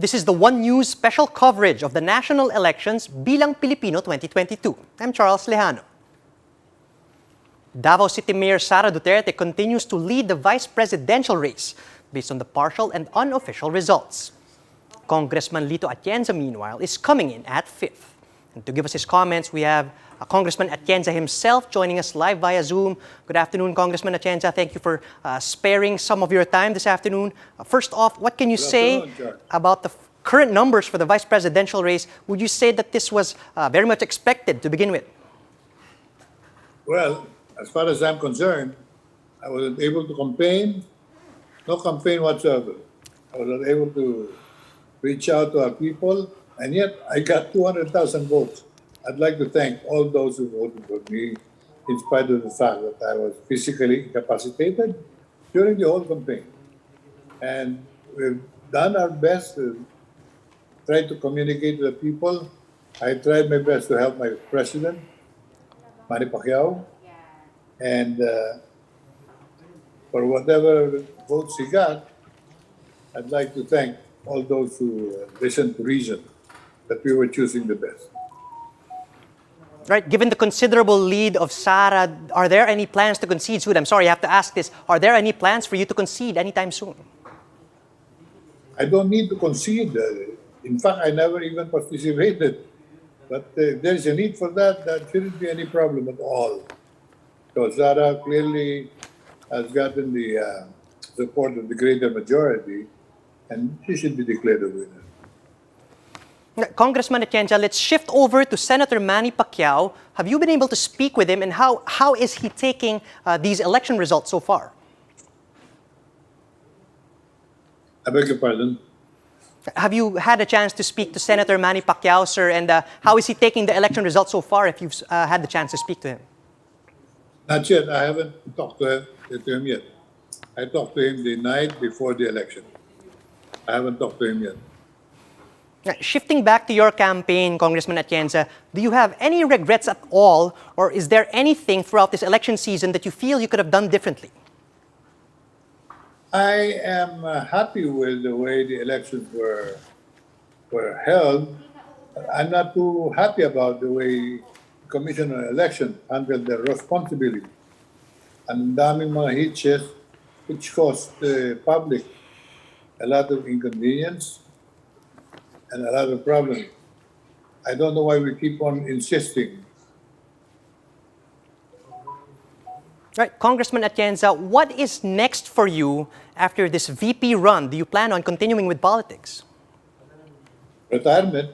This is the One News special coverage of the national elections Bilang Pilipino 2022. I'm Charles Lejano. Davao City Mayor Sara Duterte continues to lead the vice presidential race based on the partial and unofficial results. Congressman Lito Atienza, meanwhile, is coming in at fifth. And to give us his comments, we have Congressman Atienza himself joining us live via Zoom. Good afternoon, Congressman Atienza. Thank you for sparing some of your time this afternoon. First off, what can you say about the current numbers for the vice presidential race? Would you say that this was very much expected to begin with? Well, as far as I'm concerned, I wasn't able to campaign, no campaign whatsoever. I wasn't able to reach out to our people, and yet I got 200,000 votes. I'd like to thank all those who voted for me, in spite of the fact that I was physically incapacitated during the whole campaign. And we've done our best to try to communicate to the people. I tried my best to help my president, Manny Pacquiao, and for whatever votes he got, I'd like to thank all those who listened to reason, that we were choosing the best. Right, given the considerable lead of Sara, are there any plans to concede soon? I'm sorry, I have to ask this. Are there any plans for you to concede anytime soon? I don't need to concede. In fact, I never even participated. But if there's a need for that, there shouldn't be any problem at all. So Sara clearly has gotten the support of the greater majority, and she should be declared a winner. Congressman Atienza, let's shift over to Senator Manny Pacquiao. Have you been able to speak with him, and how is he taking these election results so far? I beg your pardon? Have you had a chance to speak to Senator Manny Pacquiao, sir, and how is he taking the election results so far, if you've had the chance to speak to him? Not yet. I haven't talked to him yet. I talked to him the night before the election. I haven't talked to him yet. Shifting back to your campaign, Congressman Atienza, do you have any regrets at all, or is there anything throughout this election season that you feel you could have done differently? I am happy with the way the elections were held. I'm not too happy about the way the Commission on Election handled their responsibility. Ang daming mga hitches which cost the public a lot of inconvenience and a lot of problems. I don't know why we keep on insisting. Right, Congressman Atienza, what is next for you after this VP run? Do you plan on continuing with politics? Retirement.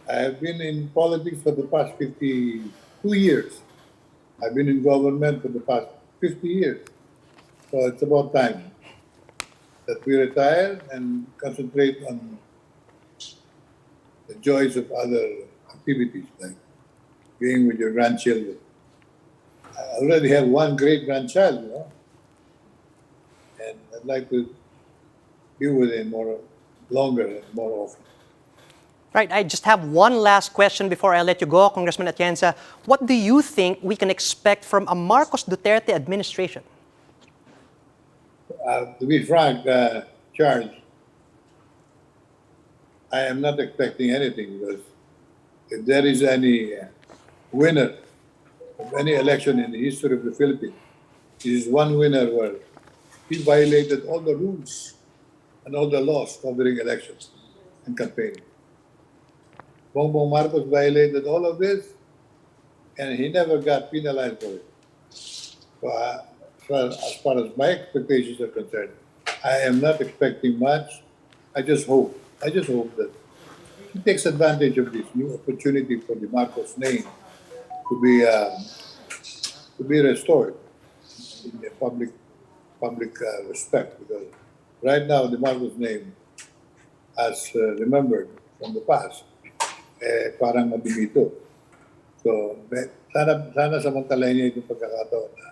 I have been in politics for the past 52 years. I've been in government for the past 50 years. So it's about time that we retire and concentrate on the joys of other activities, like being with your grandchildren. I already have one great-grandchild, you know, and I'd like to be with him longer and more often. Right, I just have one last question before I let you go, Congressman Atienza. What do you think we can expect from a Marcos Duterte administration? To be frank, Charles, I am not expecting anything, because if there is any winner of any election in the history of the Philippines, this is one winner where he violated all the rules and all the laws covering elections and campaigning. Bongbong Marcos violated all of this, and he never got penalized for it. So, as far as my expectations are concerned, I am not expecting much. I just hope that he takes advantage of this new opportunity for the Marcos name to be restored in the public respect. Because right now, the Marcos name, as remembered from the past, parang madumito. So, sana samantalahin niya itong pagkakataon na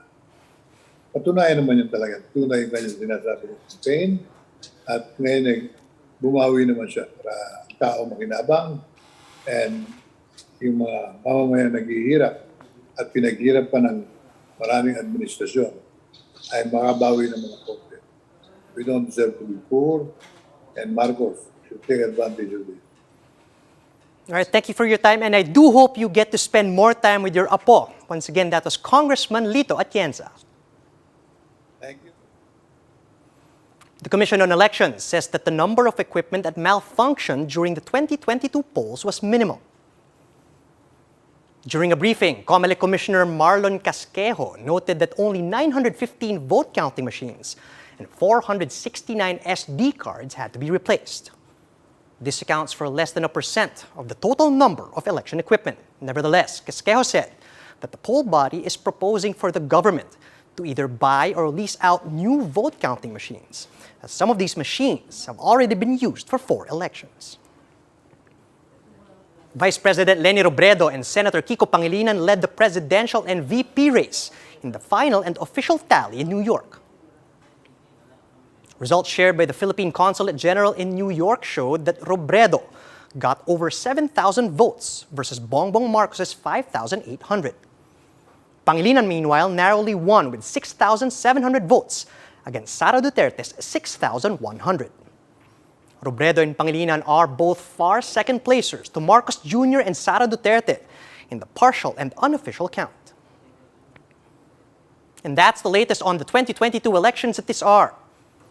patunayan naman yung talaga. Tunay yung kanyang sinasabi ng campaign, at ngayon ay bumawi naman siya para tao makinabang, and yung mga mamamayan naghihirap at pinaghirap pa ng maraming administrasyon ay makabawi ng mga konti. We don't deserve to be poor, and Marcos to take advantage of this. All right, thank you for your time, and I do hope you get to spend more time with your apo. Once again, that was Congressman Lito Atienza. Thank you. The Commission on Elections says that the number of equipment that malfunctioned during the 2022 polls was minimal. During a briefing, COMELEC Commissioner Marlon Casquejo noted that only 915 vote counting machines and 469 SD cards had to be replaced. This accounts for less than 1% of the total number of election equipment. Nevertheless, Casquejo said that the poll body is proposing for the government to either buy or lease out new vote counting machines, as some of these machines have already been used for 4 elections. Vice President Leni Robredo and Senator Kiko Pangilinan led the presidential and VP race in the final and official tally in New York. Results shared by the Philippine Consulate General in New York showed that Robredo got over 7,000 votes versus Bongbong Marcos's 5,800. Pangilinan, meanwhile, narrowly won with 6,700 votes against Sara Duterte's 6,100. Robredo and Pangilinan are both far second placers to Marcos Jr. and Sara Duterte in the partial and unofficial count. And that's the latest on the 2022 elections at this hour.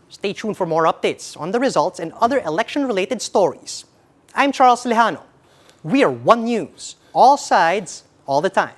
Stay tuned for more updates on the results and other election-related stories. I'm Charles Lejano. We are One News, all sides, all the time.